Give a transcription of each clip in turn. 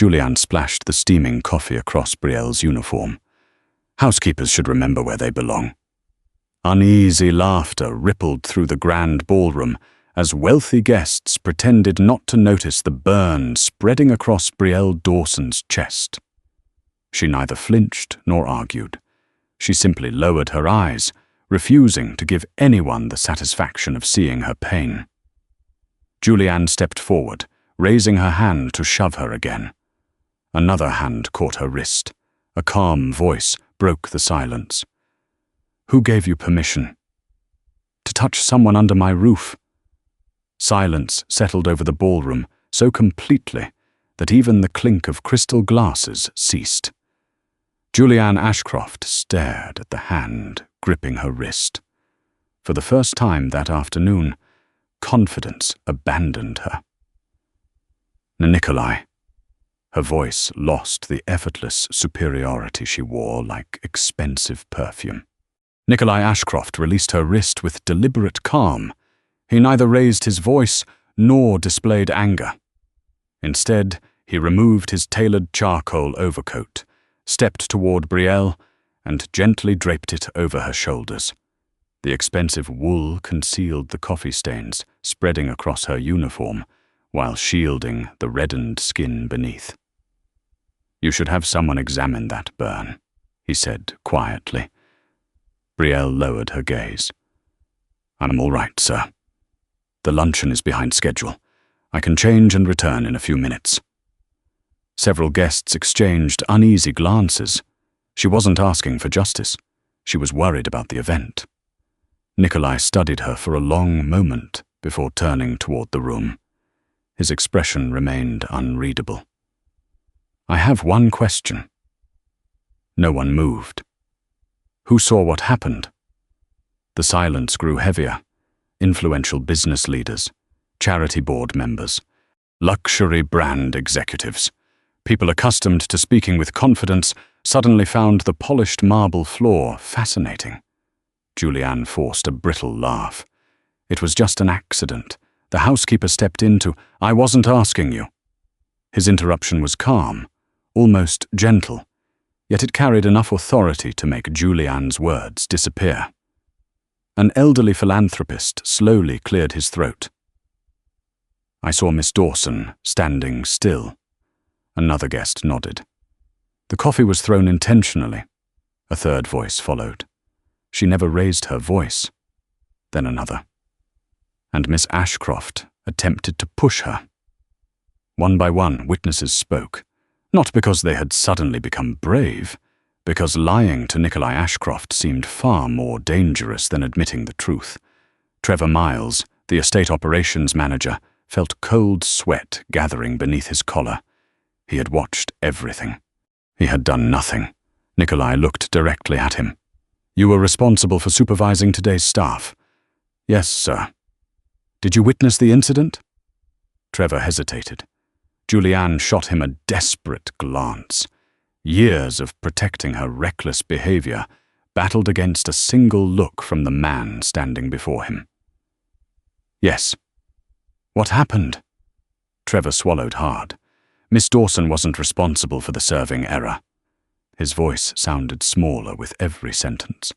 Julianne splashed the steaming coffee across Brielle's uniform. Housekeepers should remember where they belong. Uneasy laughter rippled through the grand ballroom as wealthy guests pretended not to notice the burn spreading across Brielle Dawson's chest. She neither flinched nor argued. She simply lowered her eyes, refusing to give anyone the satisfaction of seeing her pain. Julianne stepped forward, raising her hand to shove her again. Another hand caught her wrist. A calm voice broke the silence. "Who gave you permission to touch someone under my roof?" Silence settled over the ballroom so completely that even the clink of crystal glasses ceased. Julianne Ashcroft stared at the hand gripping her wrist. For the first time that afternoon, confidence abandoned her. "Nikolai." Her voice lost the effortless superiority she wore like expensive perfume. Nikolai Ashcroft released her wrist with deliberate calm. He neither raised his voice nor displayed anger. Instead, he removed his tailored charcoal overcoat, stepped toward Brielle, and gently draped it over her shoulders. The expensive wool concealed the coffee stains spreading across her uniform, while shielding the reddened skin beneath. "You should have someone examine that burn," he said quietly. Brielle lowered her gaze. "I'm all right, sir. The luncheon is behind schedule. I can change and return in a few minutes." Several guests exchanged uneasy glances. She wasn't asking for justice. She was worried about the event. Nikolai studied her for a long moment before turning toward the room. His expression remained unreadable. "I have one question." No one moved. Who saw what happened? The silence grew heavier. Influential business leaders, charity board members, luxury brand executives. People accustomed to speaking with confidence suddenly found the polished marble floor fascinating. Julianne forced a brittle laugh. It was just an accident. The housekeeper stepped in to, "I wasn't asking you." His interruption was calm, almost gentle, yet it carried enough authority to make Julianne's words disappear. An elderly philanthropist slowly cleared his throat. "I saw Miss Dawson standing still." Another guest nodded. "The coffee was thrown intentionally." A third voice followed. "She never raised her voice." Then another. "And Miss Ashcroft attempted to push her." One by one, witnesses spoke, not because they had suddenly become brave, because lying to Nikolai Ashcroft seemed far more dangerous than admitting the truth. Trevor Miles, the estate operations manager, felt cold sweat gathering beneath his collar. He had watched everything. He had done nothing. Nikolai looked directly at him. "You were responsible for supervising today's staff." "Yes, sir." "Did you witness the incident?" Trevor hesitated. Julianne shot him a desperate glance. Years of protecting her reckless behavior battled against a single look from the man standing before him. "Yes." "What happened?" Trevor swallowed hard. Miss Dawson wasn't responsible for the serving error. His voice sounded smaller with every sentence.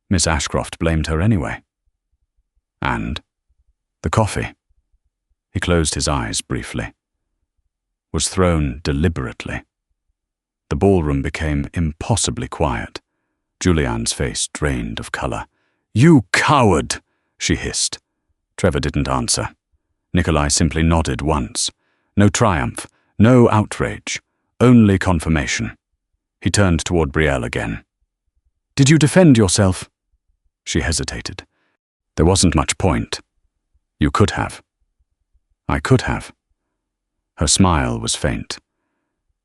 Miss Ashcroft blamed her anyway. "And?" "The coffee." He closed his eyes briefly. "Was thrown deliberately." The ballroom became impossibly quiet. Julianne's face drained of color. "You coward!" she hissed. Trevor didn't answer. Nikolai simply nodded once. No triumph, no outrage, only confirmation. He turned toward Brielle again. "Did you defend yourself?" She hesitated. "There wasn't much point." "You could have." "I could have." Her smile was faint.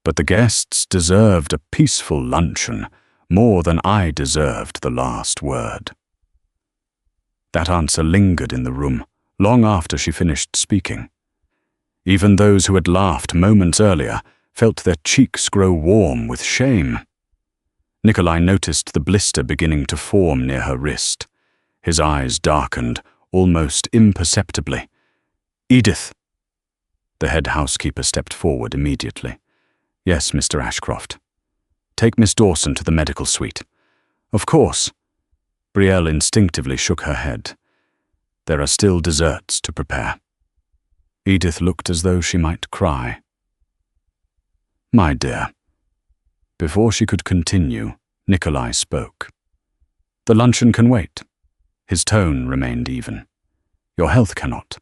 "But the guests deserved a peaceful luncheon more than I deserved the last word." That answer lingered in the room long after she finished speaking. Even those who had laughed moments earlier felt their cheeks grow warm with shame. Nikolai noticed the blister beginning to form near her wrist. His eyes darkened, almost imperceptibly. "Edith." The head housekeeper stepped forward immediately. "Yes, Mr. Ashcroft. Take Miss Dawson to the medical suite." "Of course." Brielle instinctively shook her head. "There are still desserts to prepare." Edith looked as though she might cry. "My dear." Before she could continue, Nikolai spoke. "The luncheon can wait." His tone remained even. "Your health cannot."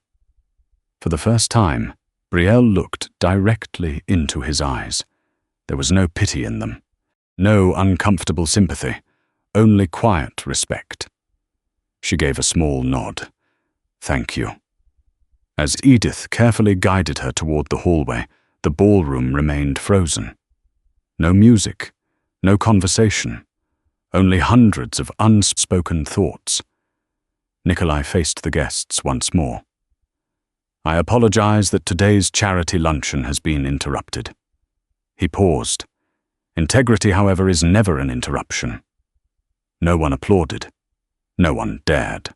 For the first time, Brielle looked directly into his eyes. There was no pity in them, no uncomfortable sympathy, only quiet respect. She gave a small nod. "Thank you." As Edith carefully guided her toward the hallway, the ballroom remained frozen. No music, no conversation, only hundreds of unspoken thoughts. Nikolai faced the guests once more. "I apologize that today's charity luncheon has been interrupted." He paused. Integrity, however, is never an interruption. No one applauded. No one dared.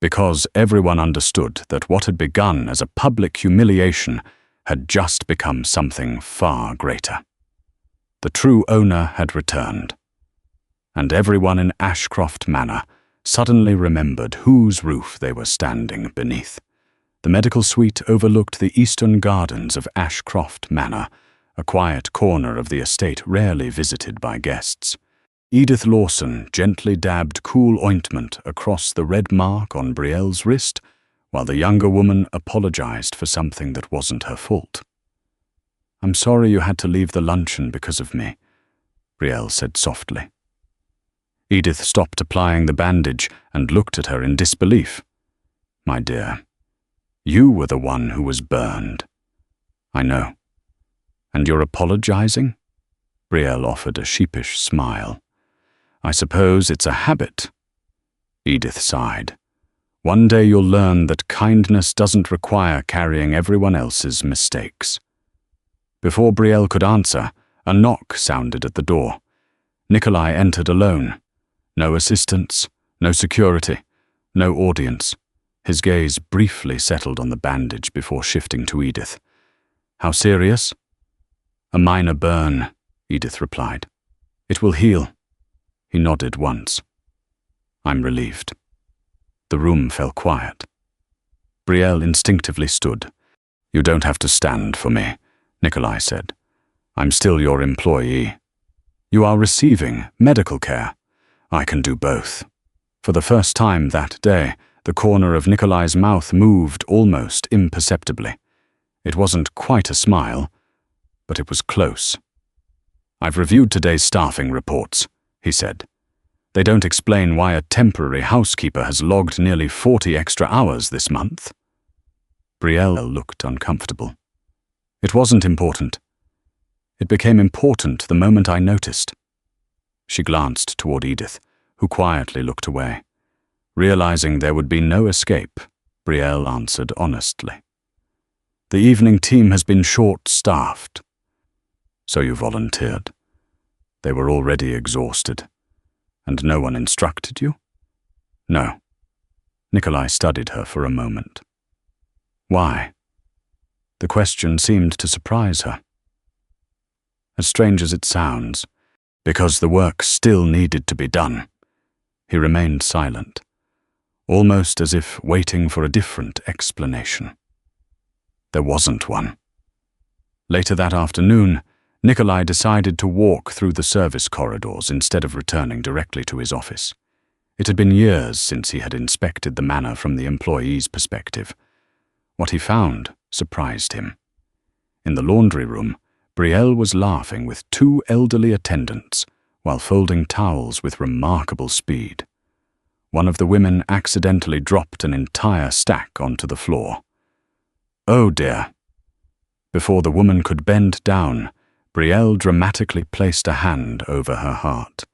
Because everyone understood that what had begun as a public humiliation had just become something far greater. The true owner had returned. And everyone in Ashcroft Manor suddenly remembered whose roof they were standing beneath. The medical suite overlooked the eastern gardens of Ashcroft Manor, a quiet corner of the estate rarely visited by guests. Edith Lawson gently dabbed cool ointment across the red mark on Brielle's wrist, while the younger woman apologized for something that wasn't her fault. "I'm sorry you had to leave the luncheon because of me," Brielle said softly. Edith stopped applying the bandage and looked at her in disbelief. "My dear, you were the one who was burned." "I know." "And you're apologizing?" Brielle offered a sheepish smile. "I suppose it's a habit." Edith sighed. "One day you'll learn that kindness doesn't require carrying everyone else's mistakes." Before Brielle could answer, a knock sounded at the door. Nikolai entered alone. No assistants, no security, no audience. His gaze briefly settled on the bandage before shifting to Edith. "How serious?" "A minor burn," Edith replied. "It will heal." He nodded once. "I'm relieved." The room fell quiet. Brielle instinctively stood. "You don't have to stand for me," Nikolai said. "I'm still your employee. You are receiving medical care. I can do both." For the first time that day, the corner of Nikolai's mouth moved almost imperceptibly. It wasn't quite a smile, but it was close. "I've reviewed today's staffing reports," he said. "They don't explain why a temporary housekeeper has logged nearly 40 extra hours this month." Brielle looked uncomfortable. "It wasn't important. It became important the moment I noticed." She glanced toward Edith, who quietly looked away. Realizing there would be no escape, Brielle answered honestly. "The evening team has been short-staffed." "So you volunteered?" "They were already exhausted." "And no one instructed you?" "No." Nikolai studied her for a moment. "Why?" The question seemed to surprise her. As strange as it sounds, because the work still needed to be done. He remained silent, almost as if waiting for a different explanation. There wasn't one. Later that afternoon, Nikolai decided to walk through the service corridors instead of returning directly to his office. It had been years since he had inspected the manor from the employee's perspective. What he found surprised him. In the laundry room, Brielle was laughing with 2 elderly attendants while folding towels with remarkable speed. One of the women accidentally dropped an entire stack onto the floor. "Oh dear." Before the woman could bend down, Brielle dramatically placed a hand over her heart.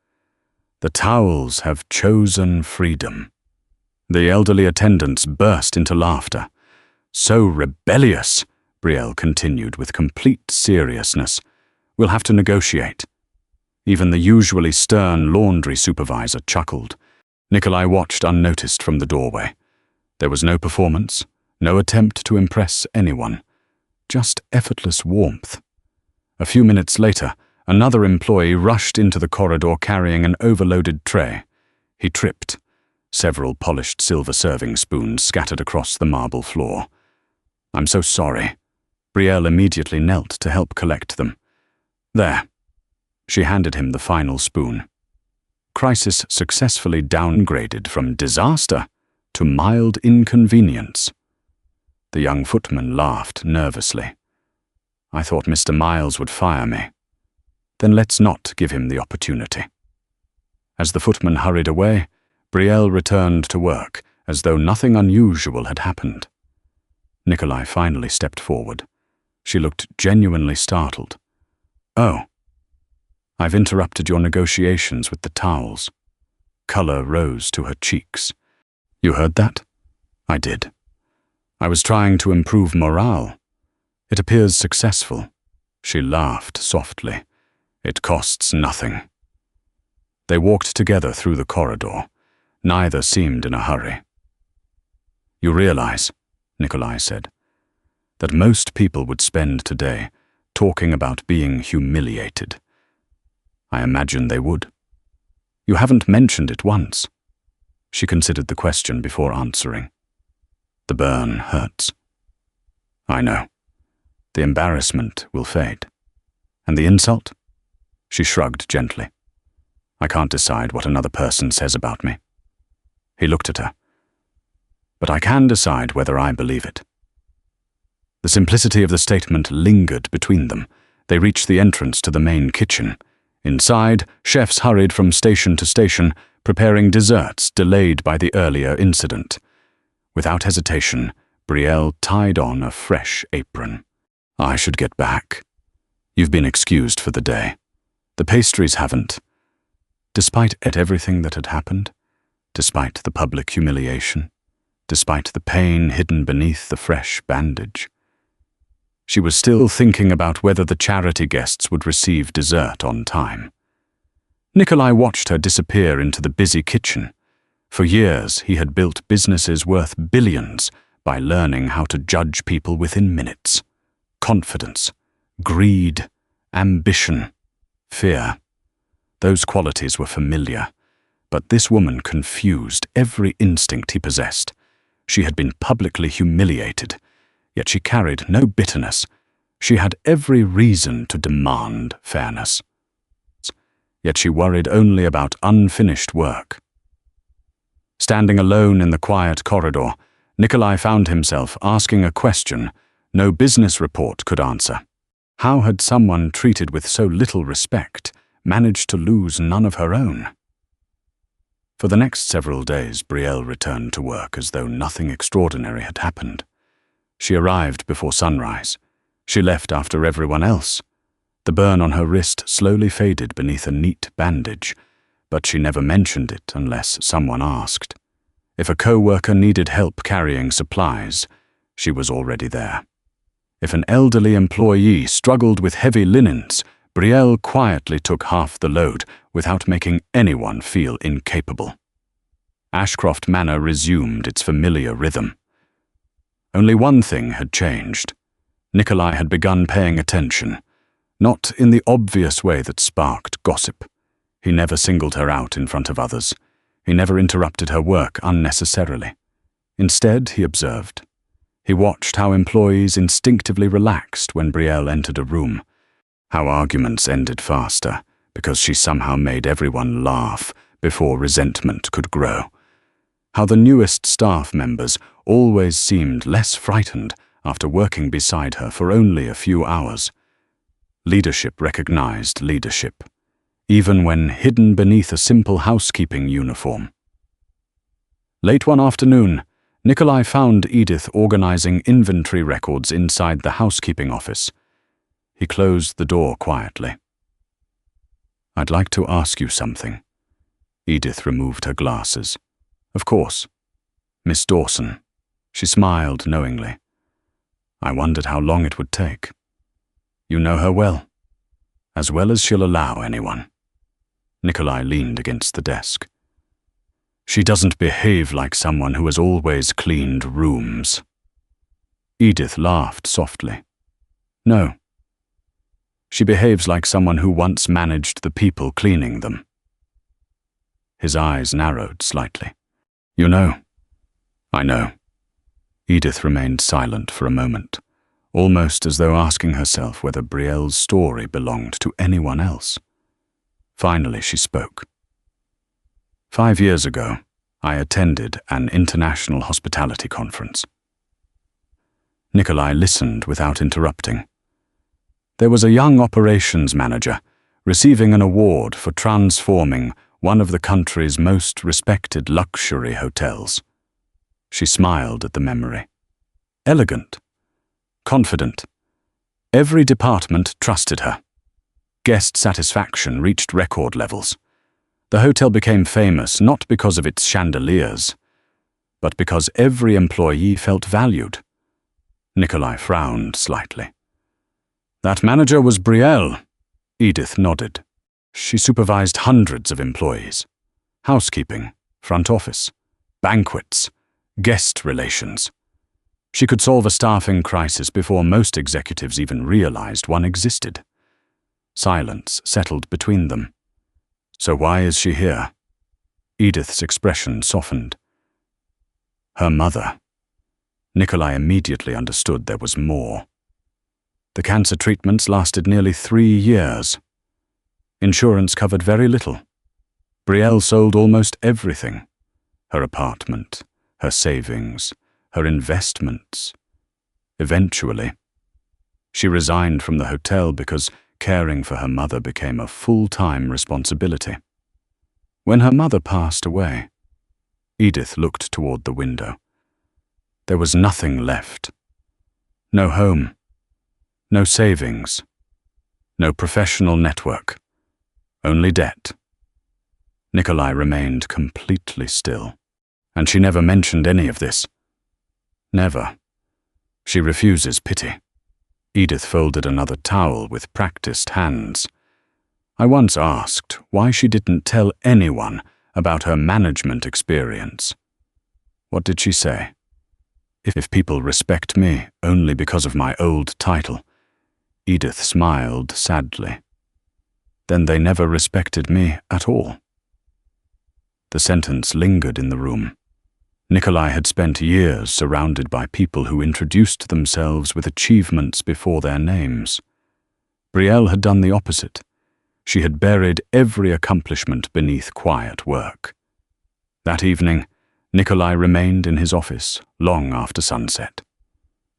"The towels have chosen freedom." The elderly attendants burst into laughter. "So rebellious," Brielle continued with complete seriousness. "We'll have to negotiate." Even the usually stern laundry supervisor chuckled. Nikolai watched unnoticed from the doorway. There was no performance, no attempt to impress anyone, just effortless warmth. A few minutes later, another employee rushed into the corridor carrying an overloaded tray. He tripped. Several polished silver serving spoons scattered across the marble floor. "I'm so sorry." Brielle immediately knelt to help collect them. "There." She handed him the final spoon. Crisis successfully downgraded from disaster to mild inconvenience. The young footman laughed nervously. "I thought Mr. Miles would fire me." "Then let's not give him the opportunity." As the footman hurried away, Brielle returned to work as though nothing unusual had happened. Nikolai finally stepped forward. She looked genuinely startled. "Oh, I've interrupted your negotiations with the towels." Color rose to her cheeks. "You heard that?" "I did. I was trying to improve morale. It appears successful." She laughed softly. "It costs nothing." They walked together through the corridor. Neither seemed in a hurry. "You realize," Nikolai said, "that most people would spend today talking about being humiliated." "I imagine they would." "You haven't mentioned it once." She considered the question before answering. "The burn hurts." "I know. The embarrassment will fade." "And the insult?" She shrugged gently. "I can't decide what another person says about me." He looked at her. "But I can decide whether I believe it." The simplicity of the statement lingered between them. They reached the entrance to the main kitchen. Inside, chefs hurried from station to station, preparing desserts delayed by the earlier incident. Without hesitation, Brielle tied on a fresh apron. "I should get back. You've been excused for the day. The pastries haven't." Despite everything that had happened, despite the public humiliation, despite the pain hidden beneath the fresh bandage, she was still thinking about whether the charity guests would receive dessert on time. Nikolai watched her disappear into the busy kitchen. For years, he had built businesses worth billions by learning how to judge people within minutes. Confidence, greed, ambition, fear. Those qualities were familiar, but this woman confused every instinct he possessed. She had been publicly humiliated, yet she carried no bitterness. She had every reason to demand fairness. Yet she worried only about unfinished work. Standing alone in the quiet corridor, Nikolai found himself asking a question no business report could answer. How had someone treated with so little respect managed to lose none of her own? For the next several days, Brielle returned to work as though nothing extraordinary had happened. She arrived before sunrise. She left after everyone else. The burn on her wrist slowly faded beneath a neat bandage, but she never mentioned it unless someone asked. If a co-worker needed help carrying supplies, she was already there. If an elderly employee struggled with heavy linens, Brielle quietly took half the load without making anyone feel incapable. Ashcroft Manor resumed its familiar rhythm. Only one thing had changed. Nikolai had begun paying attention, not in the obvious way that sparked gossip. He never singled her out in front of others. He never interrupted her work unnecessarily. Instead, he observed. He watched how employees instinctively relaxed when Brielle entered a room, how arguments ended faster because she somehow made everyone laugh before resentment could grow, how the newest staff members always seemed less frightened after working beside her for only a few hours. Leadership recognized leadership, even when hidden beneath a simple housekeeping uniform. Late one afternoon, Nikolai found Edith organizing inventory records inside the housekeeping office. He closed the door quietly. "I'd like to ask you something." Edith removed her glasses. "Of course. Miss Dawson." She smiled knowingly. "I wondered how long it would take." "You know her well." "As well as she'll allow anyone." Nikolai leaned against the desk. "She doesn't behave like someone who has always cleaned rooms." Edith laughed softly. No. She behaves like someone who once managed the people cleaning them. His eyes narrowed slightly. You know. I know. Edith remained silent for a moment, almost as though asking herself whether Brielle's story belonged to anyone else. Finally, she spoke. 5 years ago, I attended an international hospitality conference. Nikolai listened without interrupting. There was a young operations manager receiving an award for transforming one of the country's most respected luxury hotels. She smiled at the memory. Elegant, confident. Every department trusted her. Guest satisfaction reached record levels. The hotel became famous not because of its chandeliers, but because every employee felt valued. Nikolai frowned slightly. That manager was Brielle. Edith nodded. She supervised hundreds of employees. Housekeeping, front office, banquets, guest relations. She could solve a staffing crisis before most executives even realized one existed. Silence settled between them. So why is she here? Edith's expression softened. Her mother. Nikolai immediately understood there was more. The cancer treatments lasted nearly 3 years. Insurance covered very little. Brielle sold almost everything. Her apartment, her savings, her investments. Eventually, she resigned from the hotel because caring for her mother became a full-time responsibility. When her mother passed away, Edith looked toward the window. There was nothing left. No home, no savings, no professional network, only debt. Nikolai remained completely still, and she never mentioned any of this. Never. She refuses pity. Edith folded another towel with practiced hands. I once asked why she didn't tell anyone about her management experience. What did she say? If people respect me only because of my old title. Edith smiled sadly. Then they never respected me at all. The sentence lingered in the room. Nikolai had spent years surrounded by people who introduced themselves with achievements before their names. Brielle had done the opposite. She had buried every accomplishment beneath quiet work. That evening, Nikolai remained in his office long after sunset.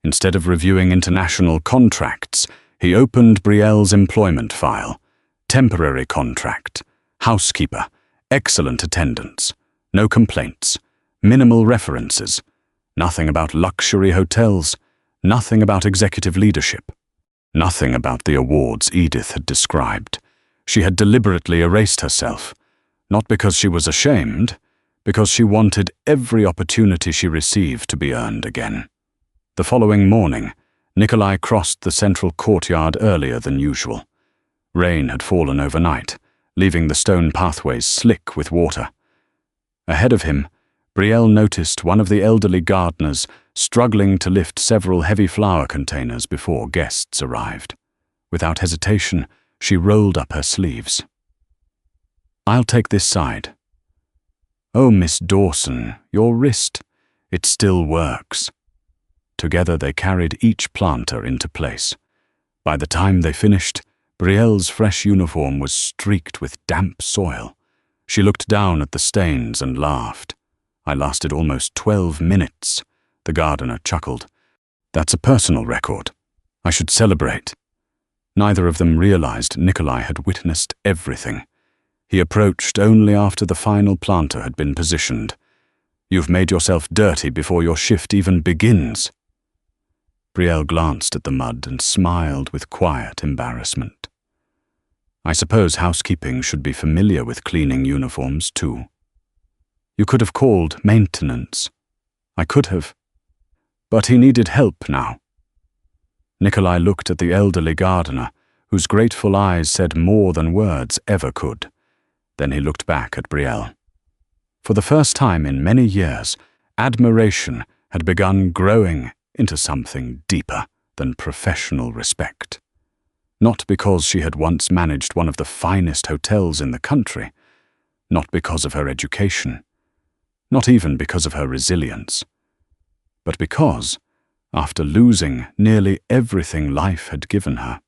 Instead of reviewing international contracts, he opened Brielle's employment file. Temporary contract, housekeeper, excellent attendance, no complaints. Minimal references, nothing about luxury hotels, nothing about executive leadership, nothing about the awards Edith had described. She had deliberately erased herself, not because she was ashamed, because she wanted every opportunity she received to be earned again. The following morning, Nikolai crossed the central courtyard earlier than usual. Rain had fallen overnight, leaving the stone pathways slick with water. Ahead of him, Brielle noticed one of the elderly gardeners struggling to lift several heavy flower containers before guests arrived. Without hesitation, she rolled up her sleeves. I'll take this side. Oh, Miss Dawson, your wrist. It still works. Together they carried each planter into place. By the time they finished, Brielle's fresh uniform was streaked with damp soil. She looked down at the stains and laughed. I lasted almost 12 minutes, the gardener chuckled. That's a personal record. I should celebrate. Neither of them realized Nikolai had witnessed everything. He approached only after the final planter had been positioned. You've made yourself dirty before your shift even begins. Brielle glanced at the mud and smiled with quiet embarrassment. I suppose housekeeping should be familiar with cleaning uniforms too. You could have called maintenance. I could have. But he needed help now. Nikolai looked at the elderly gardener, whose grateful eyes said more than words ever could. Then he looked back at Brielle. For the first time in many years, admiration had begun growing into something deeper than professional respect. Not because she had once managed one of the finest hotels in the country, not because of her education, not even because of her resilience, but because, after losing nearly everything life had given her,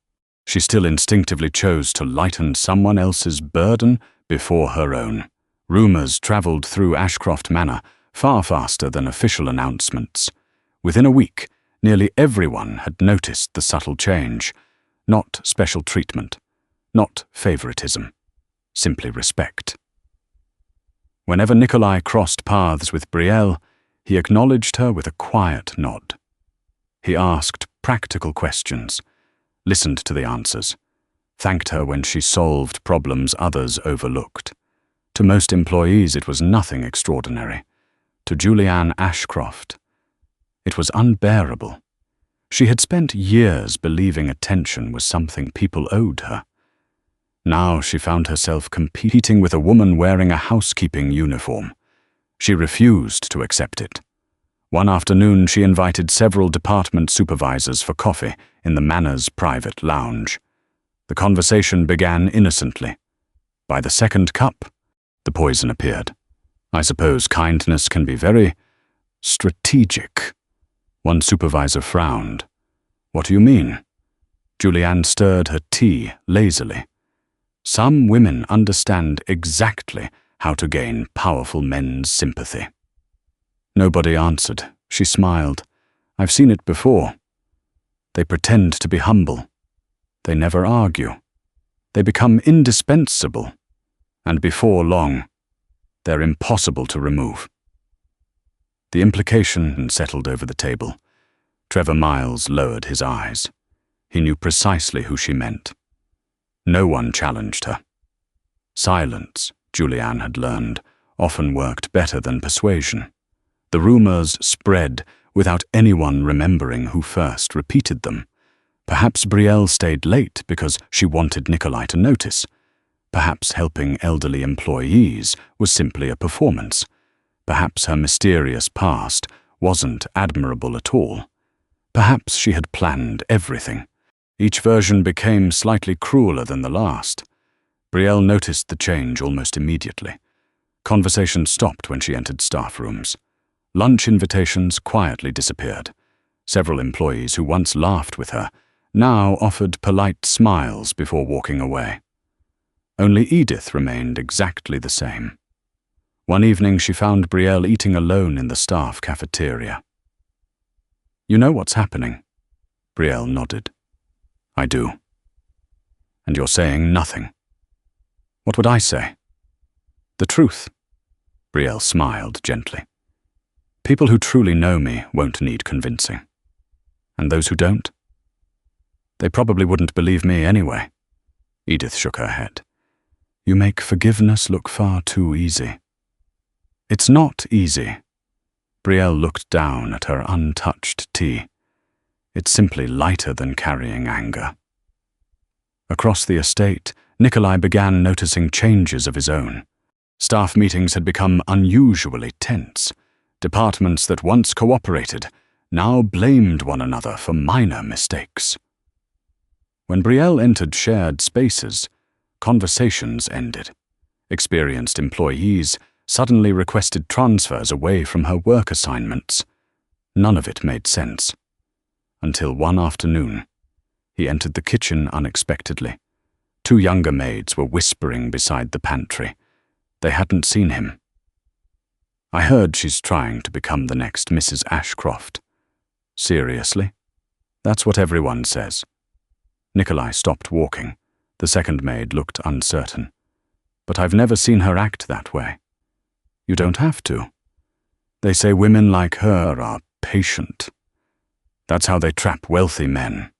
she still instinctively chose to lighten someone else's burden before her own. Rumors traveled through Ashcroft Manor far faster than official announcements. Within a week, nearly everyone had noticed the subtle change. Not special treatment, not favoritism, simply respect. Whenever Nikolai crossed paths with Brielle, he acknowledged her with a quiet nod. He asked practical questions, listened to the answers, thanked her when she solved problems others overlooked. To most employees, it was nothing extraordinary. To Julianne Ashcroft, it was unbearable. She had spent years believing attention was something people owed her. Now she found herself competing with a woman wearing a housekeeping uniform. She refused to accept it. One afternoon, she invited several department supervisors for coffee in the Manor's private lounge. The conversation began innocently. By the second cup, the poison appeared. I suppose kindness can be very strategic. One supervisor frowned. What do you mean? Julianne stirred her tea lazily. Some women understand exactly how to gain powerful men's sympathy. Nobody answered. She smiled. I've seen it before. They pretend to be humble. They never argue. They become indispensable. And before long, they're impossible to remove. The implication settled over the table. Trevor Miles lowered his eyes. He knew precisely who she meant. No one challenged her. Silence, Julianne had learned, often worked better than persuasion. The rumors spread without anyone remembering who first repeated them. Perhaps Brielle stayed late because she wanted Nikolai to notice. Perhaps helping elderly employees was simply a performance. Perhaps her mysterious past wasn't admirable at all. Perhaps she had planned everything. Each version became slightly crueler than the last. Brielle noticed the change almost immediately. Conversation stopped when she entered staff rooms. Lunch invitations quietly disappeared. Several employees who once laughed with her now offered polite smiles before walking away. Only Edith remained exactly the same. One evening she found Brielle eating alone in the staff cafeteria. You know what's happening? Brielle nodded. I do. And you're saying nothing. What would I say? The truth. Brielle smiled gently. People who truly know me won't need convincing. And those who don't? They probably wouldn't believe me anyway. Edith shook her head. You make forgiveness look far too easy. It's not easy. Brielle looked down at her untouched tea. It's simply lighter than carrying anger. Across the estate, Nikolai began noticing changes of his own. Staff meetings had become unusually tense. Departments that once cooperated now blamed one another for minor mistakes. When Brielle entered shared spaces, conversations ended. Experienced employees suddenly requested transfers away from her work assignments. None of it made sense. Until one afternoon, he entered the kitchen unexpectedly. Two younger maids were whispering beside the pantry. They hadn't seen him. I heard she's trying to become the next Mrs. Ashcroft. Seriously? That's what everyone says. Nikolai stopped walking. The second maid looked uncertain. But I've never seen her act that way. You don't have to. They say women like her are patient. That's how they trap wealthy men.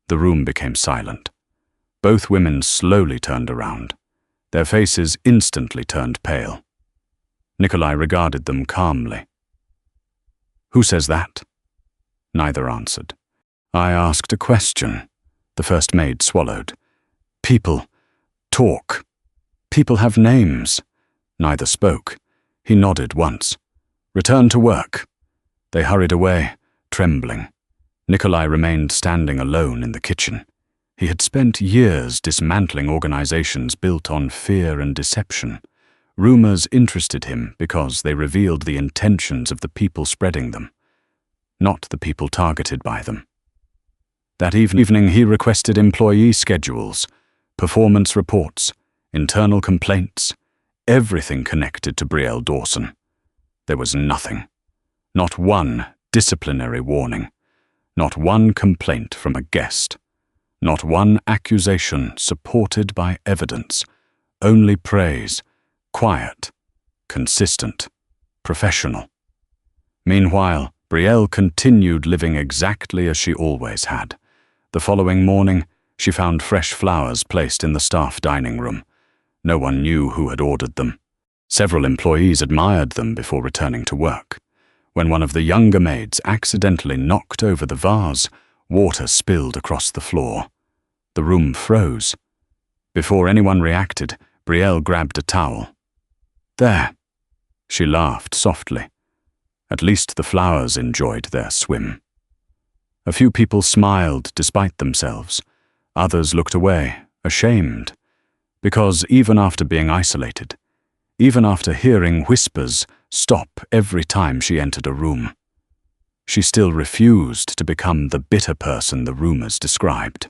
The room became silent. Both women slowly turned around. Their faces instantly turned pale. Nikolai regarded them calmly. Who says that? Neither answered. I asked a question. The first maid swallowed. People talk. People have names. Neither spoke. He nodded once. Return to work. They hurried away, trembling. Nikolai remained standing alone in the kitchen. He had spent years dismantling organizations built on fear and deception. Rumors interested him because they revealed the intentions of the people spreading them, not the people targeted by them. That evening he requested employee schedules, performance reports, internal complaints, everything connected to Brielle Dawson. There was nothing. Not one disciplinary warning. Not one complaint from a guest. Not one accusation supported by evidence. Only praise. Quiet. Consistent. Professional. Meanwhile, Brielle continued living exactly as she always had. The following morning, she found fresh flowers placed in the staff dining room. No one knew who had ordered them. Several employees admired them before returning to work. When one of the younger maids accidentally knocked over the vase, water spilled across the floor. The room froze. Before anyone reacted, Brielle grabbed a towel. "There," she laughed softly. At least the flowers enjoyed their swim. A few people smiled despite themselves. Others looked away, ashamed. Because even after being isolated, even after hearing whispers stop every time she entered a room, she still refused to become the bitter person the rumors described.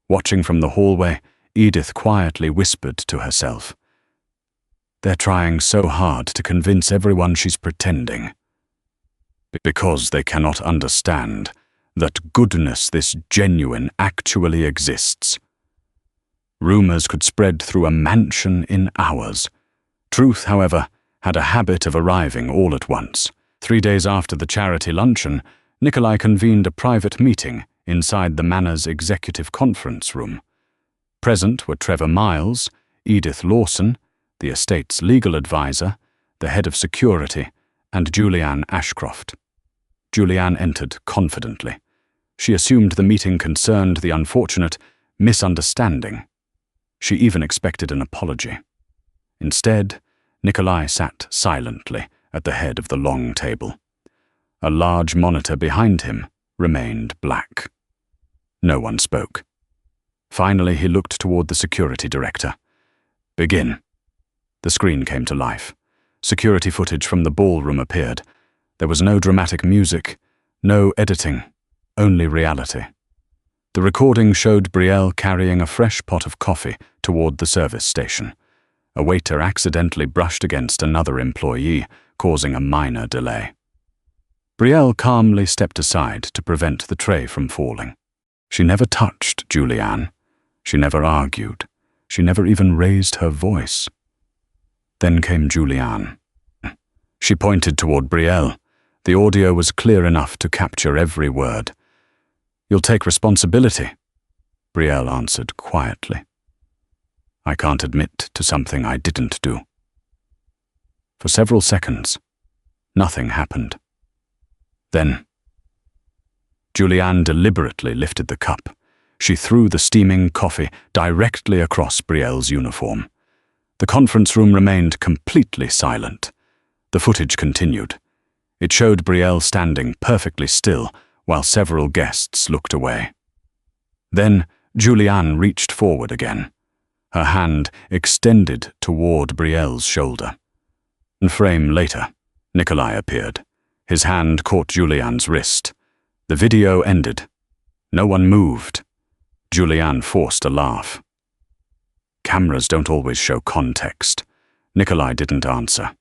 Watching from the hallway, Edith quietly whispered to herself, "They're trying so hard to convince everyone she's pretending. Because they cannot understand that goodness this genuine actually exists." Rumors could spread through a mansion in hours. Truth, however, had a habit of arriving all at once. 3 days after the charity luncheon, Nikolai convened a private meeting inside the Manor's executive conference room. Present were Trevor Miles, Edith Lawson, the estate's legal advisor, the head of security, and Julianne Ashcroft. Julianne entered confidently. She assumed the meeting concerned the unfortunate misunderstanding. She even expected an apology. Instead, Nikolai sat silently at the head of the long table. A large monitor behind him remained black. No one spoke. Finally, he looked toward the security director. "Begin." The screen came to life. Security footage from the ballroom appeared. There was no dramatic music, no editing, only reality. The recording showed Brielle carrying a fresh pot of coffee toward the service station. A waiter accidentally brushed against another employee, causing a minor delay. Brielle calmly stepped aside to prevent the tray from falling. She never touched Julianne. She never argued. She never even raised her voice. Then came Julianne. She pointed toward Brielle. The audio was clear enough to capture every word. "You'll take responsibility," Brielle answered quietly. "I can't admit to something I didn't do." For several seconds, nothing happened. Then, Julianne deliberately lifted the cup. She threw the steaming coffee directly across Brielle's uniform. The conference room remained completely silent. The footage continued. It showed Brielle standing perfectly still while several guests looked away. Then Julianne reached forward again, her hand extended toward Brielle's shoulder. A frame later, Nikolai appeared. His hand caught Julianne's wrist. The video ended. No one moved. Julianne forced a laugh. "Cameras don't always show context." Nikolai didn't answer.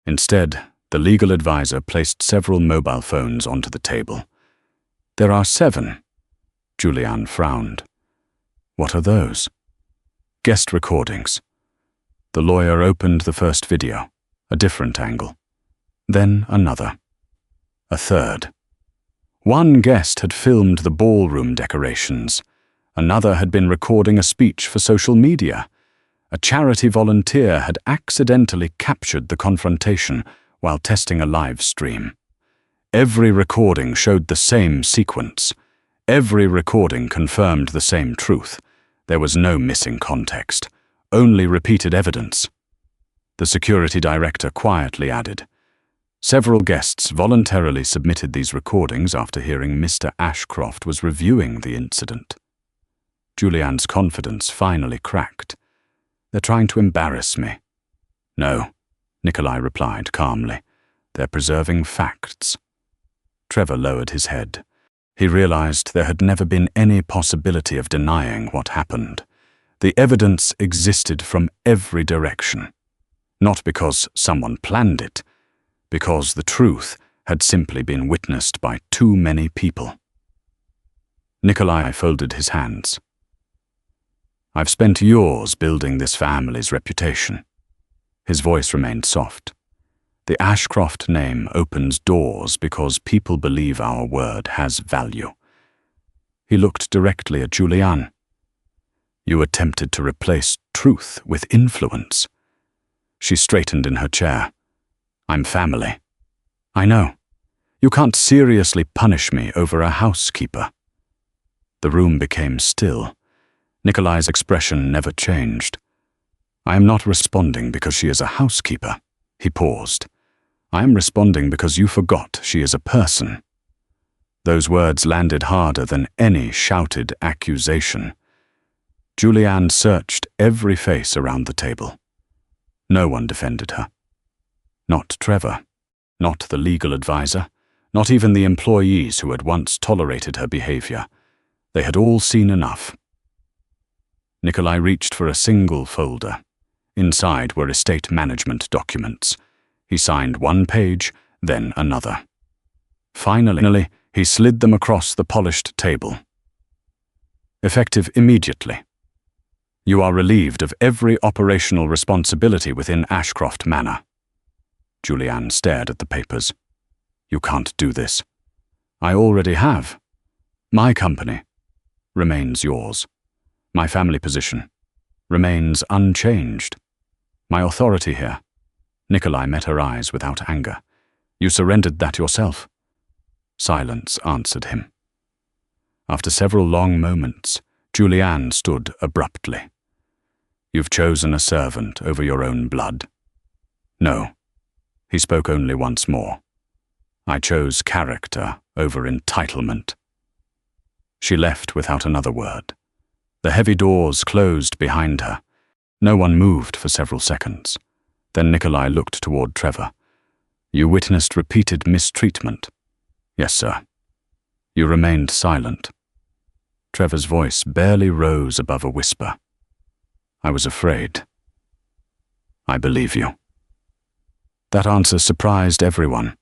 Instead, the legal advisor placed several mobile phones onto the table. "There are 7. Julianne frowned. "What are those?" "Guest recordings." The lawyer opened the first video, a different angle. Then another. A third. One guest had filmed the ballroom decorations. Another had been recording a speech for social media. A charity volunteer had accidentally captured the confrontation while testing a live stream. Every recording showed the same sequence. Every recording confirmed the same truth. There was no missing context, only repeated evidence. The security director quietly added, Several guests voluntarily submitted these recordings after hearing Mr. Ashcroft was reviewing the incident. Julianne's confidence finally cracked. "They're trying to embarrass me." "No," Nikolai replied calmly. "They're preserving facts." Trevor lowered his head. He realized there had never been any possibility of denying what happened. The evidence existed from every direction. Not because someone planned it, because the truth had simply been witnessed by too many people. Nikolai folded his hands. "I've spent years building this family's reputation." His voice remained soft. "The Ashcroft name opens doors because people believe our word has value." He looked directly at Julianne. "You attempted to replace truth with influence." She straightened in her chair. "I'm family." "I know. You can't seriously punish me over a housekeeper." The room became still. Nikolai's expression never changed. "I am not responding because she is a housekeeper." He paused. "I am responding because you forgot she is a person." Those words landed harder than any shouted accusation. Julianne searched every face around the table. No one defended her. Not Trevor, not the legal advisor, not even the employees who had once tolerated her behavior. They had all seen enough. Nikolai reached for a single folder. Inside were estate management documents. He signed one page, then another. Finally, he slid them across the polished table. "Effective immediately. You are relieved of every operational responsibility within Ashcroft Manor." Julianne stared at the papers. "You can't do this." "I already have. My company remains yours. My family position remains unchanged. My authority here." Nikolai met her eyes without anger. "You surrendered that yourself." Silence answered him. After several long moments, Julianne stood abruptly. "You've chosen a servant over your own blood." "No." He spoke only once more. "I chose character over entitlement." She left without another word. The heavy doors closed behind her. No one moved for several seconds. Then Nikolai looked toward Trevor. "You witnessed repeated mistreatment." "Yes, sir." "You remained silent." Trevor's voice barely rose above a whisper. "I was afraid." "I believe you." That answer surprised everyone.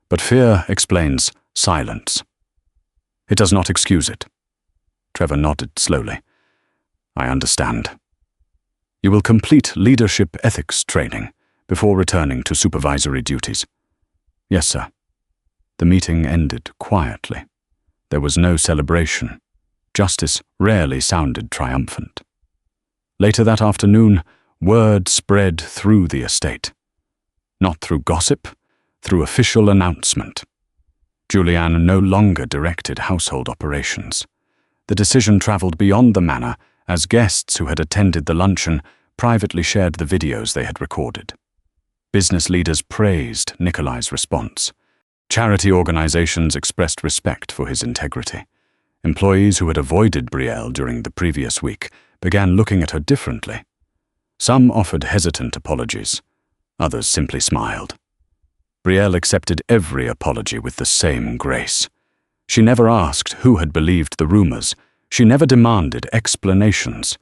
But fear explains silence. It does not excuse it. Trevor nodded slowly. "I understand. You will complete leadership ethics training before returning to supervisory duties." "Yes, sir." The meeting ended quietly. There was no celebration. Justice rarely sounded triumphant. Later that afternoon, word spread through the estate. Not through gossip, through official announcement. Julianne no longer directed household operations. The decision traveled beyond the manor as guests who had attended the luncheon privately shared the videos they had recorded. Business leaders praised Nikolai's response. Charity organizations expressed respect for his integrity. Employees who had avoided Brielle during the previous week began looking at her differently. Some offered hesitant apologies. Others simply smiled. Brielle accepted every apology with the same grace. She never asked who had believed the rumors. She never demanded explanations.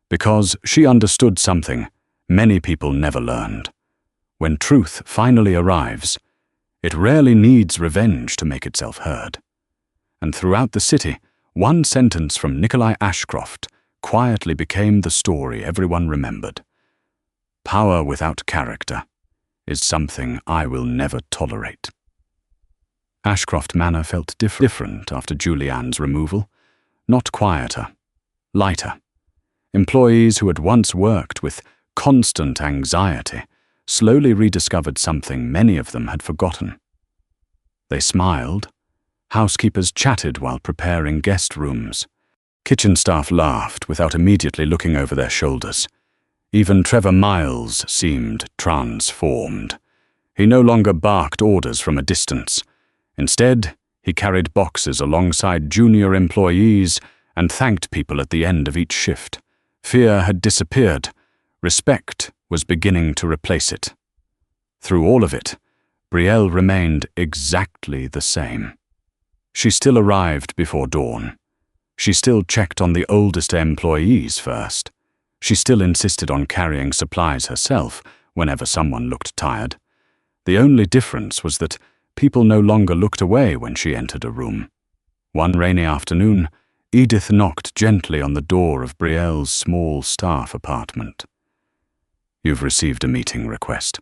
Because she understood something many people never learned. When truth finally arrives, it rarely needs revenge to make itself heard. And throughout the city, one sentence from Nikolai Ashcroft quietly became the story everyone remembered. "Power without character is something I will never tolerate." Ashcroft Manor felt different after Julianne's removal. Not quieter, lighter. Employees who had once worked with constant anxiety slowly rediscovered something many of them had forgotten. They smiled. Housekeepers chatted while preparing guest rooms. Kitchen staff laughed without immediately looking over their shoulders. Even Trevor Miles seemed transformed. He no longer barked orders from a distance. Instead, he carried boxes alongside junior employees and thanked people at the end of each shift. Fear had disappeared. Respect was beginning to replace it. Through all of it, Brielle remained exactly the same. She still arrived before dawn. She still checked on the oldest employees first. She still insisted on carrying supplies herself whenever someone looked tired. The only difference was that people no longer looked away when she entered a room. One rainy afternoon, Edith knocked gently on the door of Brielle's small staff apartment. "You've received a meeting request."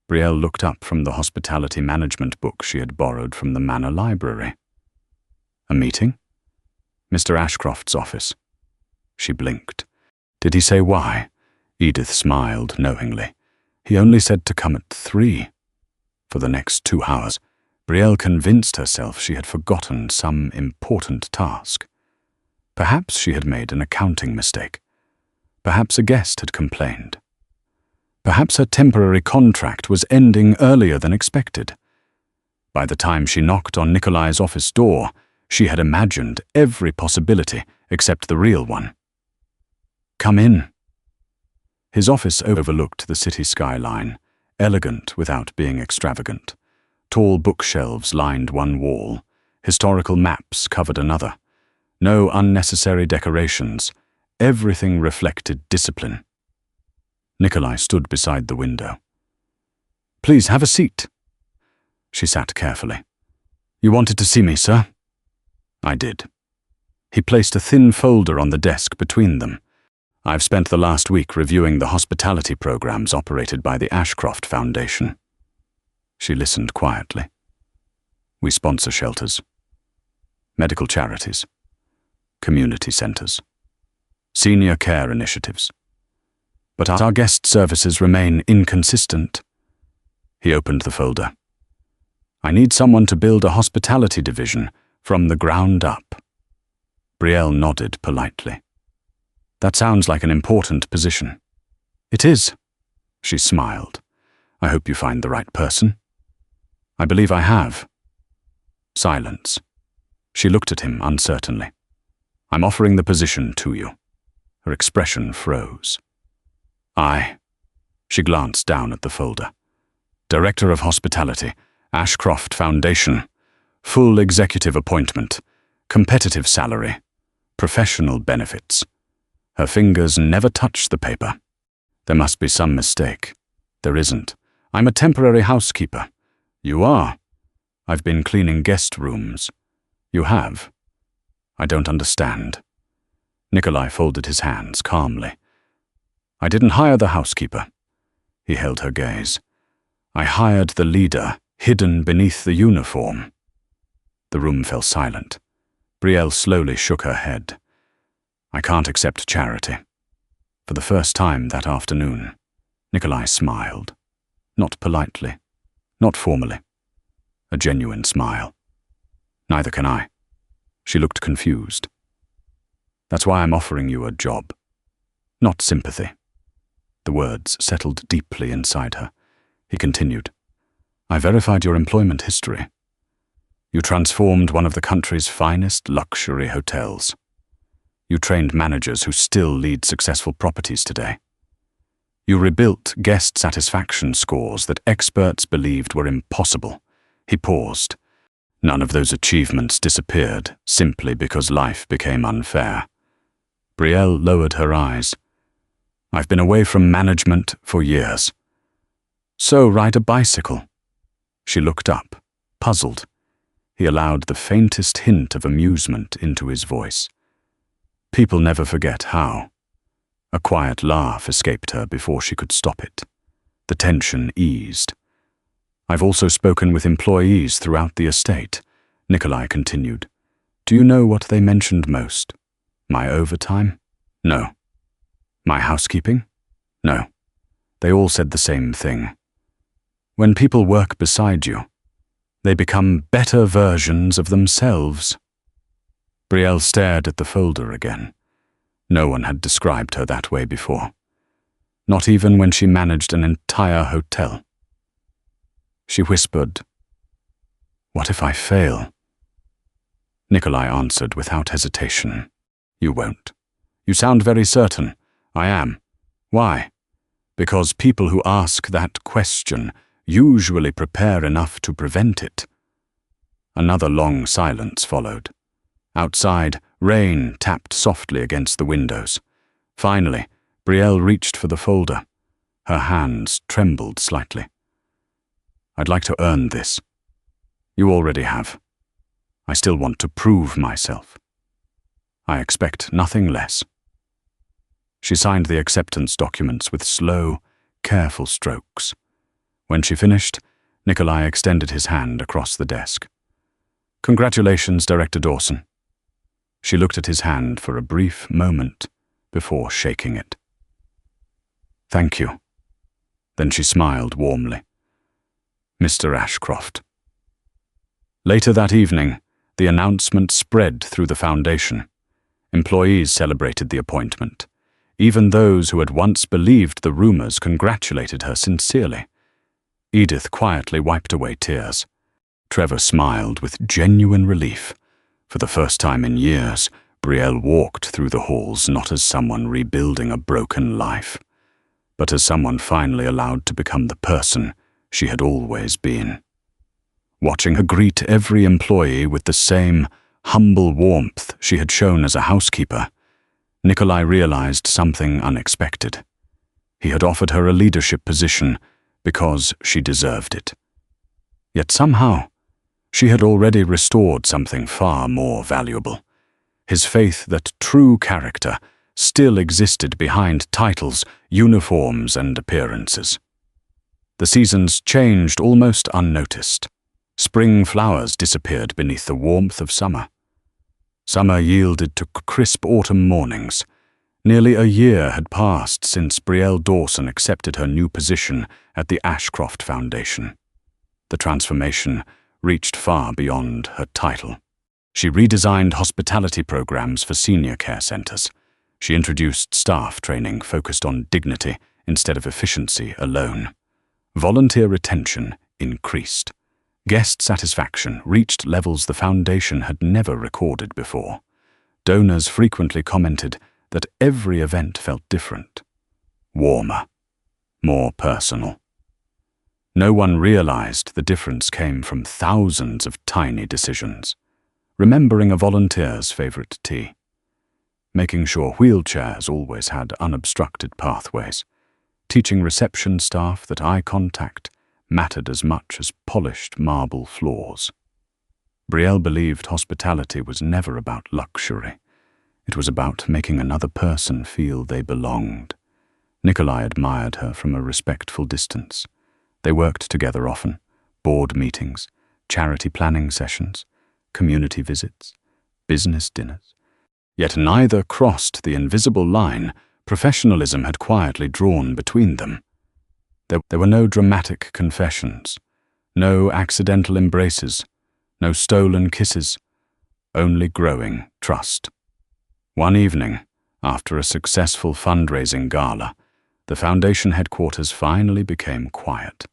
Brielle looked up from the hospitality management book she had borrowed from the Manor Library. "A meeting?" "Mr. Ashcroft's office." She blinked. "Did he say why?" Edith smiled knowingly. "He only said to come at 3. For the next 2 hours, Brielle convinced herself she had forgotten some important task. Perhaps she had made an accounting mistake. Perhaps a guest had complained. Perhaps her temporary contract was ending earlier than expected. By the time she knocked on Nikolai's office door, she had imagined every possibility except the real one. "Come in." His office overlooked the city skyline, elegant without being extravagant. Tall bookshelves lined one wall. Historical maps covered another. No unnecessary decorations. Everything reflected discipline. Nikolai stood beside the window. "Please have a seat." She sat carefully. "You wanted to see me, sir?" "I did." He placed a thin folder on the desk between them. "I've spent the last week reviewing the hospitality programs operated by the Ashcroft Foundation." She listened quietly. "We sponsor shelters, medical charities, community centers, senior care initiatives. But our guest services remain inconsistent." He opened the folder. "I need someone to build a hospitality division from the ground up." Brielle nodded politely. "That sounds like an important position." "It is." She smiled. "I hope you find the right person." "I believe I have." Silence. She looked at him uncertainly. "I'm offering the position to you." Her expression froze. "I." She glanced down at the folder. "Director of Hospitality, Ashcroft Foundation. Full executive appointment. Competitive salary. Professional benefits." Her fingers never touched the paper. "There must be some mistake." "There isn't. I'm a temporary housekeeper." "You are." "I've been cleaning guest rooms." "You have." "I don't understand." Nikolai folded his hands calmly. "I didn't hire the housekeeper." He held her gaze. "I hired the leader, hidden beneath the uniform." The room fell silent. Brielle slowly shook her head. "I can't accept charity." For the first time that afternoon, Nikolai smiled. Not politely, not formally. A genuine smile. "Neither can I." She looked confused. "That's why I'm offering you a job. Not sympathy." The words settled deeply inside her. He continued. "I verified your employment history. You transformed one of the country's finest luxury hotels. You trained managers who still lead successful properties today. You rebuilt guest satisfaction scores that experts believed were impossible." He paused. "None of those achievements disappeared simply because life became unfair." Brielle lowered her eyes. "I've been away from management for years." "So ride a bicycle." She looked up, puzzled. He allowed the faintest hint of amusement into his voice. "People never forget how." A quiet laugh escaped her before she could stop it. The tension eased. "I've also spoken with employees throughout the estate," Nikolai continued. "Do you know what they mentioned most? My overtime? No. My housekeeping? No. They all said the same thing. When people work beside you, they become better versions of themselves." Brielle stared at the folder again. No one had described her that way before. Not even when she managed an entire hotel. She whispered, "What if I fail?" Nikolai answered without hesitation, "You won't. You sound very certain." "I am." "Why?" "Because people who ask that question usually prepare enough to prevent it." Another long silence followed. Outside, rain tapped softly against the windows. Finally, Brielle reached for the folder. Her hands trembled slightly. "I'd like to earn this." "You already have. I still want to prove myself. I expect nothing less." She signed the acceptance documents with slow, careful strokes. When she finished, Nikolai extended his hand across the desk. "Congratulations, Director Dawson." She looked at his hand for a brief moment before shaking it. "Thank you." Then she smiled warmly. "Mr. Ashcroft." Later that evening, the announcement spread through the foundation. Employees celebrated the appointment. Even those who had once believed the rumors congratulated her sincerely. Edith quietly wiped away tears. Trevor smiled with genuine relief. For the first time in years, Brielle walked through the halls not as someone rebuilding a broken life, but as someone finally allowed to become the person she had always been. Watching her greet every employee with the same humble warmth she had shown as a housekeeper, Nikolai realized something unexpected. He had offered her a leadership position because she deserved it. Yet somehow, she had already restored something far more valuable. His faith that true character still existed behind titles, uniforms, and appearances. The seasons changed almost unnoticed. Spring flowers disappeared beneath the warmth of summer. Summer yielded to crisp autumn mornings. Nearly a year had passed since Brielle Dawson accepted her new position at the Ashcroft Foundation. The transformation reached far beyond her title. She redesigned hospitality programs for senior care centers. She introduced staff training focused on dignity instead of efficiency alone. Volunteer retention increased. Guest satisfaction reached levels the foundation had never recorded before. Donors frequently commented that every event felt different, warmer, more personal. No one realized the difference came from thousands of tiny decisions. Remembering a volunteer's favorite tea. Making sure wheelchairs always had unobstructed pathways. Teaching reception staff that eye contact mattered as much as polished marble floors. Brielle believed hospitality was never about luxury. It was about making another person feel they belonged. Nikolai admired her from a respectful distance. They worked together often, board meetings, charity planning sessions, community visits, business dinners. Yet neither crossed the invisible line professionalism had quietly drawn between them. There were no dramatic confessions, no accidental embraces, no stolen kisses, only growing trust. One evening, after a successful fundraising gala, the foundation headquarters finally became quiet.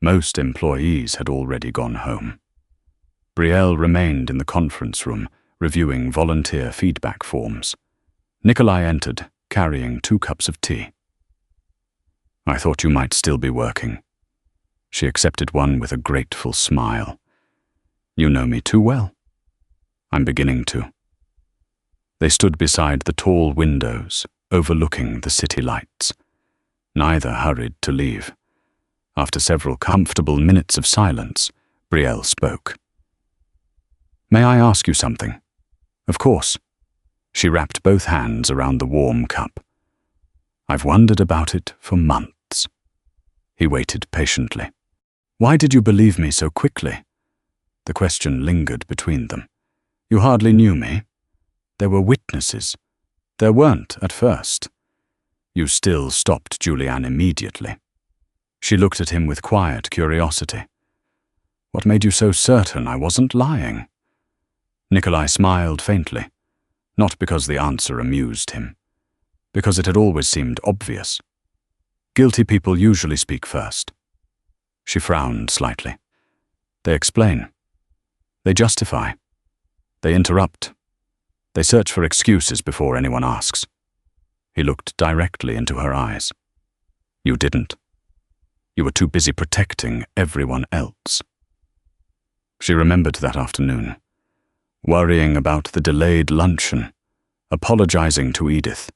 Most employees had already gone home. Brielle remained in the conference room, reviewing volunteer feedback forms. Nikolai entered, carrying 2 cups of tea. "I thought you might still be working." She accepted one with a grateful smile. "You know me too well." "I'm beginning to." They stood beside the tall windows, overlooking the city lights. Neither hurried to leave. After several comfortable minutes of silence, Brielle spoke. "May I ask you something?" "Of course." She wrapped both hands around the warm cup. "I've wondered about it for months." He waited patiently. "Why did you believe me so quickly?" The question lingered between them. "You hardly knew me. There were witnesses." "There weren't at first." "You still stopped Julianne immediately." She looked at him with quiet curiosity. "What made you so certain I wasn't lying?" Nikolai smiled faintly, not because the answer amused him, because it had always seemed obvious. Guilty people usually speak first. She frowned slightly. They explain. They justify. They interrupt. They search for excuses before anyone asks. He looked directly into her eyes. You didn't. You were too busy protecting everyone else. She remembered that afternoon, worrying about the delayed luncheon, apologizing to Edith,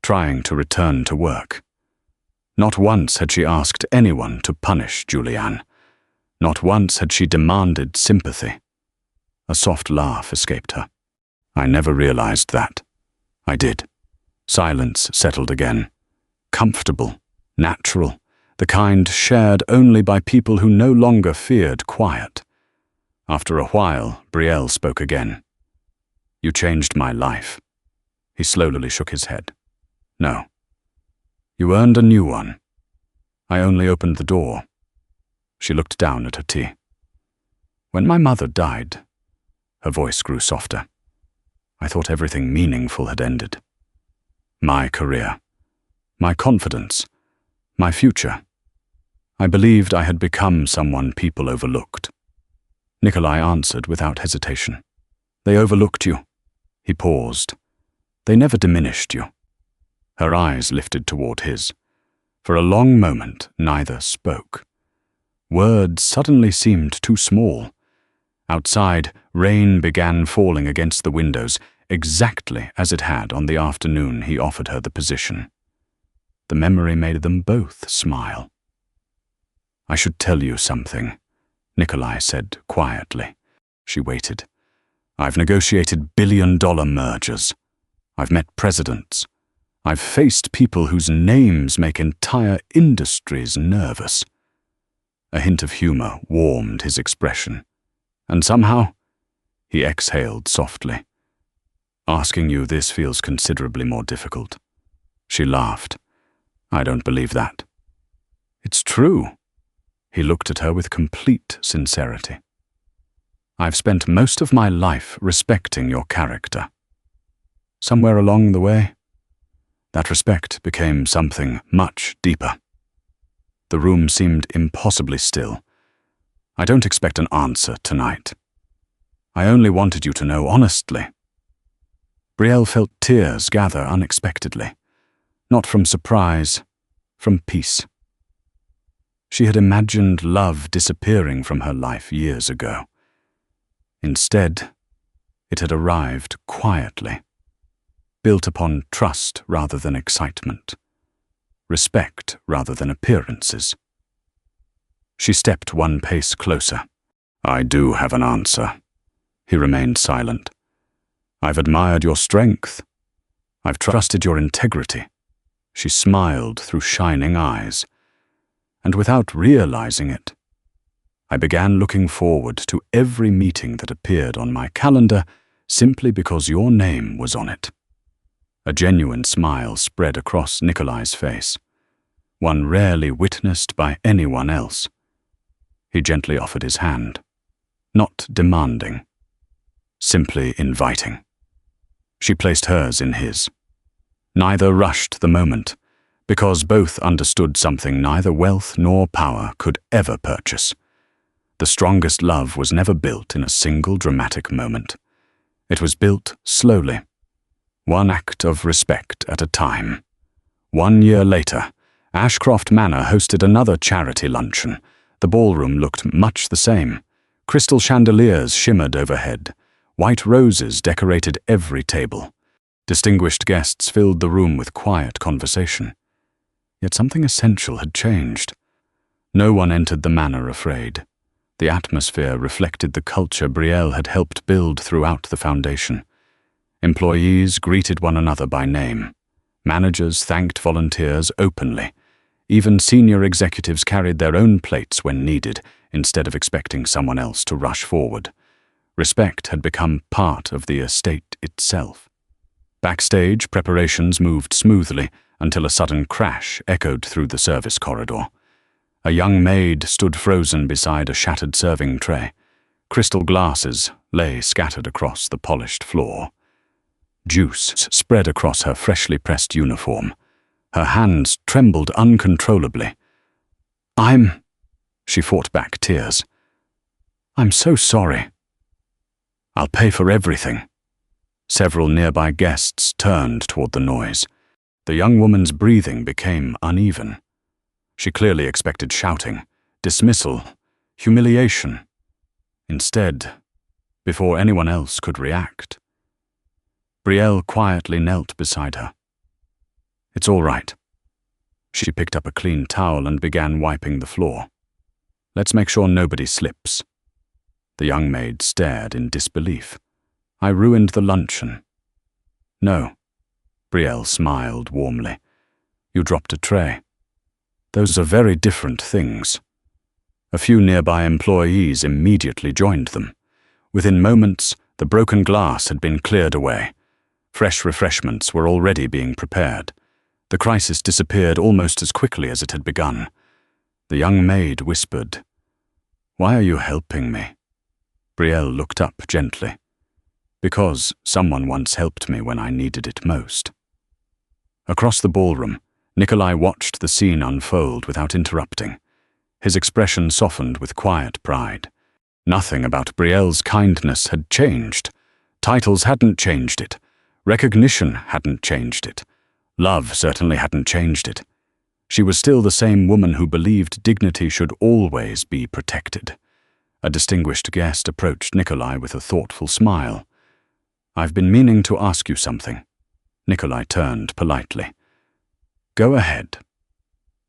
trying to return to work. Not once had she asked anyone to punish Julianne. Not once had she demanded sympathy. A soft laugh escaped her. I never realized that. I did. Silence settled again. Comfortable, natural, the kind shared only by people who no longer feared quiet. After a while, Brielle spoke again. You changed my life. He slowly shook his head. No. You earned a new one. I only opened the door. She looked down at her tea. When my mother died, her voice grew softer. I thought everything meaningful had ended. My career, my confidence, my future. I believed I had become someone people overlooked. Nikolai answered without hesitation. They overlooked you. He paused. They never diminished you. Her eyes lifted toward his. For a long moment, neither spoke. Words suddenly seemed too small. Outside, rain began falling against the windows, exactly as it had on the afternoon he offered her the position. The memory made them both smile. I should tell you something, Nikolai said quietly. She waited. I've negotiated billion-dollar mergers. I've met presidents. I've faced people whose names make entire industries nervous. A hint of humor warmed his expression. And somehow, he exhaled softly. Asking you this feels considerably more difficult. She laughed. I don't believe that. It's true. He looked at her with complete sincerity. I've spent most of my life respecting your character. Somewhere along the way, that respect became something much deeper. The room seemed impossibly still. I don't expect an answer tonight. I only wanted you to know honestly. Brielle felt tears gather unexpectedly, not from surprise, from peace. She had imagined love disappearing from her life years ago. Instead, it had arrived quietly, built upon trust rather than excitement, respect rather than appearances. She stepped one pace closer. I do have an answer. He remained silent. I've admired your strength. I've trusted your integrity. She smiled through shining eyes. And without realizing it, I began looking forward to every meeting that appeared on my calendar simply because your name was on it. A genuine smile spread across Nikolai's face, one rarely witnessed by anyone else. He gently offered his hand, not demanding, simply inviting. She placed hers in his. Neither rushed the moment, because both understood something neither wealth nor power could ever purchase. The strongest love was never built in a single dramatic moment. It was built slowly, one act of respect at a time. 1 year later, Ashcroft Manor hosted another charity luncheon. The ballroom looked much the same. Crystal chandeliers shimmered overhead. White roses decorated every table. Distinguished guests filled the room with quiet conversation. Yet something essential had changed. No one entered the manor afraid. The atmosphere reflected the culture Brielle had helped build throughout the foundation. Employees greeted one another by name. Managers thanked volunteers openly. Even senior executives carried their own plates when needed, instead of expecting someone else to rush forward. Respect had become part of the estate itself. Backstage, preparations moved smoothly until a sudden crash echoed through the service corridor. A young maid stood frozen beside a shattered serving tray. Crystal glasses lay scattered across the polished floor. Juice spread across her freshly pressed uniform. Her hands trembled uncontrollably. She fought back tears. "I'm so sorry." "I'll pay for everything." Several nearby guests turned toward the noise. The young woman's breathing became uneven. She clearly expected shouting, dismissal, humiliation. Instead, before anyone else could react, Brielle quietly knelt beside her. "It's all right." She picked up a clean towel and began wiping the floor. "Let's make sure nobody slips." The young maid stared in disbelief. "I ruined the luncheon." "No." Brielle smiled warmly. "You dropped a tray. Those are very different things." A few nearby employees immediately joined them. Within moments, the broken glass had been cleared away. Fresh refreshments were already being prepared. The crisis disappeared almost as quickly as it had begun. The young maid whispered, "Why are you helping me?" Brielle looked up gently. "Because someone once helped me when I needed it most." Across the ballroom, Nikolai watched the scene unfold without interrupting. His expression softened with quiet pride. Nothing about Brielle's kindness had changed. Titles hadn't changed it. Recognition hadn't changed it. Love certainly hadn't changed it. She was still the same woman who believed dignity should always be protected. A distinguished guest approached Nikolai with a thoughtful smile. "I've been meaning to ask you something." Nikolai turned politely. "Go ahead."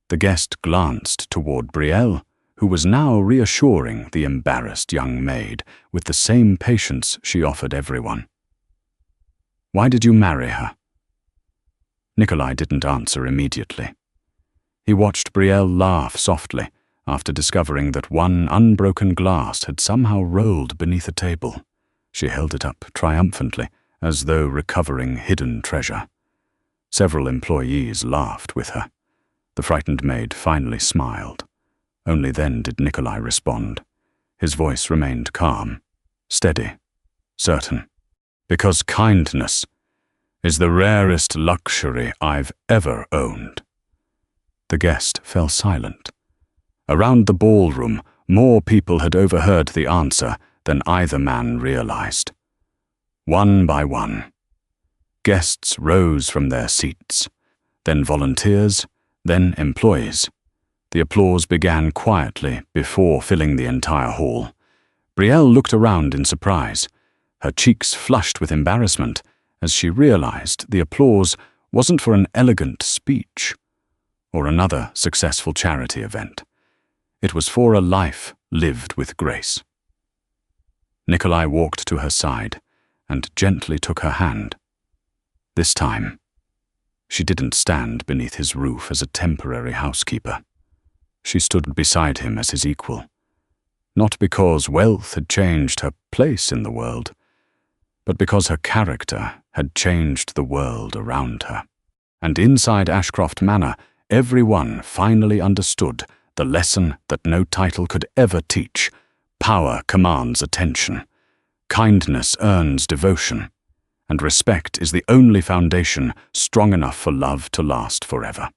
The guest glanced toward Brielle, who was now reassuring the embarrassed young maid with the same patience she offered everyone. "Why did you marry her?" Nikolai didn't answer immediately. He watched Brielle laugh softly after discovering that one unbroken glass had somehow rolled beneath a table. She held it up triumphantly, as though recovering hidden treasure. Several employees laughed with her. The frightened maid finally smiled. Only then did Nikolai respond. His voice remained calm, steady, certain. "Because kindness is the rarest luxury I've ever owned." The guest fell silent. Around the ballroom, more people had overheard the answer than either man realized. One by one, guests rose from their seats, then volunteers, then employees. The applause began quietly before filling the entire hall. Brielle looked around in surprise. Her cheeks flushed with embarrassment as she realized the applause wasn't for an elegant speech or another successful charity event. It was for a life lived with grace. Nikolai walked to her side and gently took her hand. This time, she didn't stand beneath his roof as a temporary housekeeper. She stood beside him as his equal, not because wealth had changed her place in the world, but because her character had changed the world around her. And inside Ashcroft Manor, everyone finally understood the lesson that no title could ever teach. Power commands attention, kindness earns devotion, and respect is the only foundation strong enough for love to last forever.